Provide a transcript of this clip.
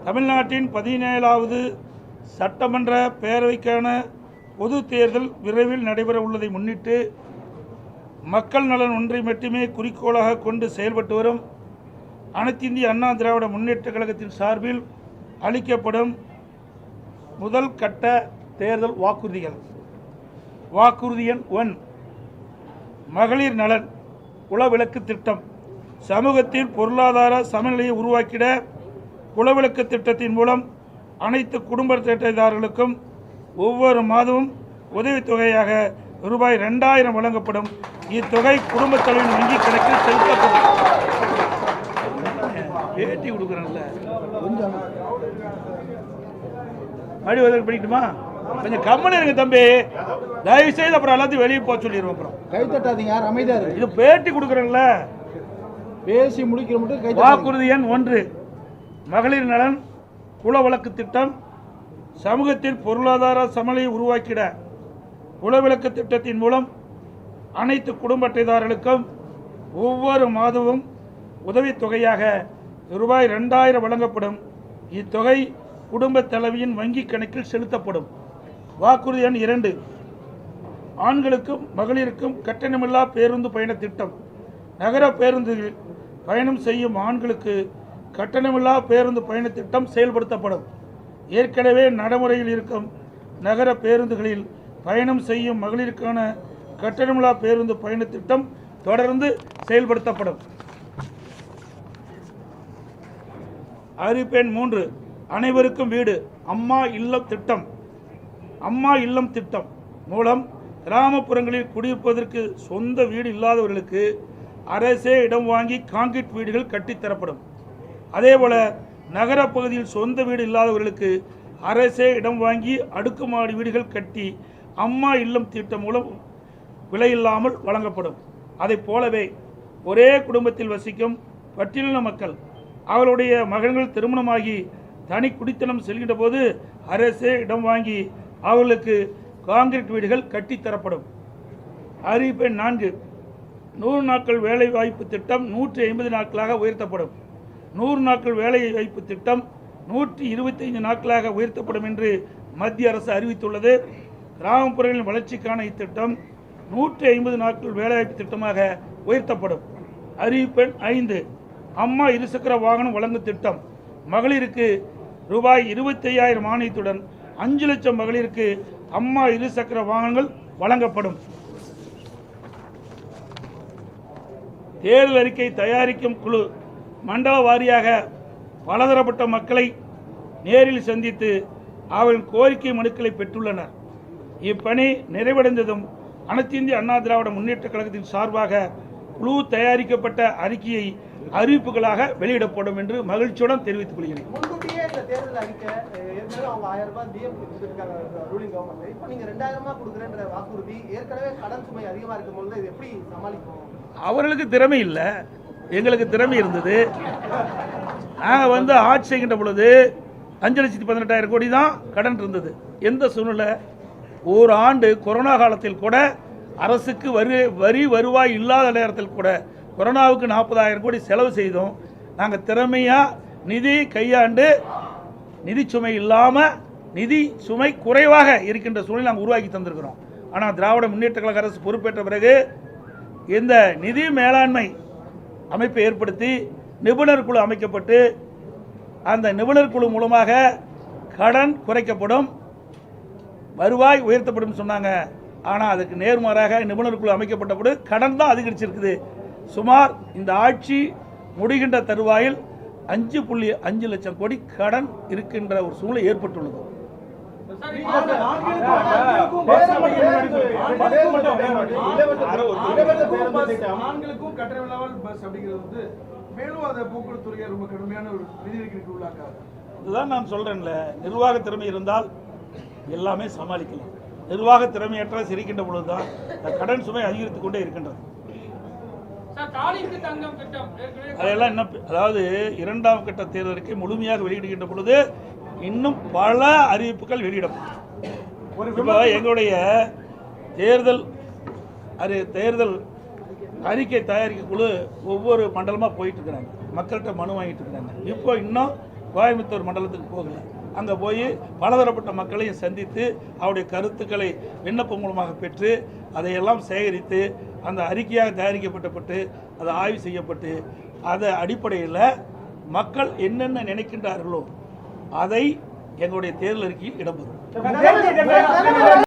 தமிழ்நாட்டின் 17வது சட்டமன்ற பேரவைக்கான பொது தேர்தல் விரைவில் நடைபெற உள்ளதை முன்னிட்டு மக்கள் நலன் ஒன்றை மட்டுமே குறிக்கோளாக கொண்டு செயல்பட்டு வரும் அனைத்து இந்திய அண்ணா திராவிட முன்னேற்ற கழகத்தின் சார்பில் அளிக்கப்படும் முதல் கட்ட தேர்தல் வாக்குறுதிகள். வாக்குறுதி எண் 1, மகளிர் நலன் குலவிளக்கு திட்டம். சமூகத்தில் பொருளாதார சமநிலையை உருவாக்கிட குலவிளக்கு திட்டத்தின் மூலம் அனைத்து குடும்ப அட்டைதாரர்களுக்கும் ஒவ்வொரு மாதமும் உதவித்தொகையாக ரூபாய் 2000 வழங்கப்படும். இத்தொகை குடும்பத் தலைவரின் வங்கி கணக்கில் செலுத்தப்படும். பேட்டி கொடுக்குறேன்ல, மறுபடியும் படிக்கட்டுமா? கொஞ்சம் கம்மன் இருங்க தம்பி, தயவு செய்து அப்புறம் எல்லாத்தையும் வெளியே போக சொல்லிடுவோம். அப்புறம் கை தட்டாதீங்க, யார் அமைதியா இருக்கு. இது பேட்டி கொடுக்குறேன்ல, பேசி முடிக்கிற மட்டும். வாக்குறுதி எண் 1, மகளிர் நலன் குலவிளக்கு திட்டம். சமூகத்தில் பொருளாதார சமநிலையை உருவாக்கிட குலவிளக்கு திட்டத்தின் மூலம் அனைத்து குடும்ப அட்டைதாரர்களுக்கும் ஒவ்வொரு மாதமும் உதவித்தொகையாக ரூபாய் 2000 வழங்கப்படும். இத்தொகை குடும்ப தலைவியின் வங்கி கணக்கில் செலுத்தப்படும். வாக்குறுதி எண் 2, ஆண்களுக்கும் மகளிருக்கும் கட்டணமில்லா பேருந்து பயண திட்டம். நகர பேருந்துகளில் பயணம் செய்யும் ஆண்களுக்கு கட்டணமில்லா பேருந்து பயண திட்டம் செயல்படுத்தப்படும். ஏற்கனவே நடைமுறையில் இருக்கும் நகர பேருந்துகளில் பயணம் செய்யும் மகளிருக்கான கட்டணமில்லா பேருந்து பயண திட்டம் தொடர்ந்து செயல்படுத்தப்படும். அறிவிப்பெண் 3, அனைவருக்கும் வீடு அம்மா இல்லம் திட்டம். அம்மா இல்லம் திட்டம் மூலம் கிராமப்புறங்களில் குடியிருப்பதற்கு சொந்த வீடு இல்லாதவர்களுக்கு அரசே இடம் வாங்கி கான்கிரீட் வீடுகள் கட்டித்தரப்படும். அதேபோல நகர பகுதியில் சொந்த வீடு இல்லாதவர்களுக்கு அரசே இடம் வாங்கி அடுக்குமாடி வீடுகள் கட்டி அம்மா இல்லம் திட்டம் மூலம் விலையில்லாமல் வழங்கப்படும். அதை போலவே ஒரே குடும்பத்தில் வசிக்கும் பட்டியலின மக்கள் அவருடைய மகன்கள் திருமணமாகி தனி குடித்தனம் செல்கின்ற போது அரசே இடம் வாங்கி அவர்களுக்கு கான்கிரீட் வீடுகள் கட்டித்தரப்படும். அறிவிப்பெண் 4, 100 நாட்கள் வேலை வாய்ப்பு திட்டம் 150 நாட்களாக உயர்த்தப்படும். 100 நாட்கள் வேலை வாய்ப்பு திட்டம் 125 நாட்களாக உயர்த்தப்படும் என்று மத்திய அரசு அறிவித்துள்ளது. கிராமப்புறங்களின் வளர்ச்சிக்கான இத்திட்டம் 150 நாட்கள் வேலைவாய்ப்பு திட்டமாக உயர்த்தப்படும். அறிவிப்பெண் 5, அம்மா இருசக்கர வாகனம் வழங்கும் திட்டம். மகளிருக்கு ரூபாய் 25,000 மானியத்துடன் 5 லட்சம் மகளிருக்கு அம்மா இருசக்கர வாகனங்கள் வழங்கப்படும். தேர்தல் அறிக்கை தயாரிக்கும் குழு மண்டல வாரியாக பலதரப்பட்ட மக்களை நேரில் சந்தித்து அவர்களின் கோரிக்கை மனுக்களை பெற்றுள்ளனர். இப்பணி நிறைவடைந்ததும் அனைத்து இந்திய அண்ணா திராவிட முன்னேற்ற கழகத்தின் சார்பாக குழு தயாரிக்கப்பட்ட அறிக்கையை அறிவிப்புகளாக வெளியிடப்படும் என்று மகிழ்ச்சியுடன் தெரிவித்துக் கொள்கிறேன். அவர்களுக்கு திறமை இல்லை, எங்களுக்கு திறமை இருந்தது. நாங்கள் ஆட்சி செய்கின்ற பொழுது 5,18,000 கோடி தான் கடன் இருந்தது. எந்த சூழ்நிலை? ஒரு ஆண்டு கொரோனா காலத்தில் கூட அரசுக்கு வரி வருவாய் இல்லாத நேரத்தில் கூட கொரோனாவுக்கு 40,000 கோடி செலவு செய்தோம். நாங்கள் திறமையாக நிதி கையாண்டு நிதி சுமை இல்லாமல் நிதி சுமை குறைவாக இருக்கின்ற சூழ்நிலை நாங்கள் உருவாக்கி தந்திருக்கிறோம். ஆனால் திராவிட முன்னேற்ற கழக அரசு பொறுப்பேற்ற பிறகு இந்த நிதி மேலாண்மை அமைப்பை ஏற்படுத்தி நிபுணர் குழு அமைக்கப்பட்டு அந்த நிபுணர் குழு மூலமாக கடன் குறைக்கப்படும், வருவாய் உயர்த்தப்படும் சொன்னாங்க. ஆனால் அதுக்கு நேர்மாறாக நிபுணர் குழு அமைக்கப்பட்டபோது கடன் தான் அதிகரிச்சிருக்குது. சுமார் இந்த ஆட்சி முடிகின்ற தருவாயில் 5.5 லட்சம் கோடி கடன் இருக்கின்ற ஒரு சூழ்நிலை ஏற்பட்டுள்ளது. இதுதான் நான் சொல்றேன்ல, நிர்வாக திறமை இருந்தால் எல்லாமே சமாளிக்கலாம். நிர்வாக திறமையற்ற சிரிக்கின்ற பொழுதுதான் கடன் சுமை அதிகரித்துக் கொண்டே இருக்கின்றது. அதெல்லாம் இன்னும், அதாவது 2ஆம் கட்ட தேர்தலுக்கு முழுமையாக வெளியிடுகின்ற பொழுது இன்னும் பல அறிவிப்புகள் வெளியிடப்படும். எங்களுடைய தேர்தல் அறிக்கை தயாரிக்க குழு ஒவ்வொரு மண்டலமாக போயிட்டு இருக்கிறாங்க, மக்கள்கிட்ட மனு வாங்கிட்டு இருக்கிறாங்க. இப்போ இன்னும் கோயம்புத்தூர் மண்டலத்துக்கு போகல. அங்கே போய் பலதரப்பட்ட மக்களையும் சந்தித்து அவருடைய கருத்துக்களை விண்ணப்பம் மூலமாக பெற்று அதையெல்லாம் சேகரித்து அந்த அறிக்கையாக தயாரிக்கப்பட்டு அது ஆய்வு செய்யப்பட்டு அதை அடிப்படையில் மக்கள் என்னென்ன நினைக்கின்றார்களோ அதை எங்களுடைய தேர்தல் அறிக்கையில் இடம்பெறும்.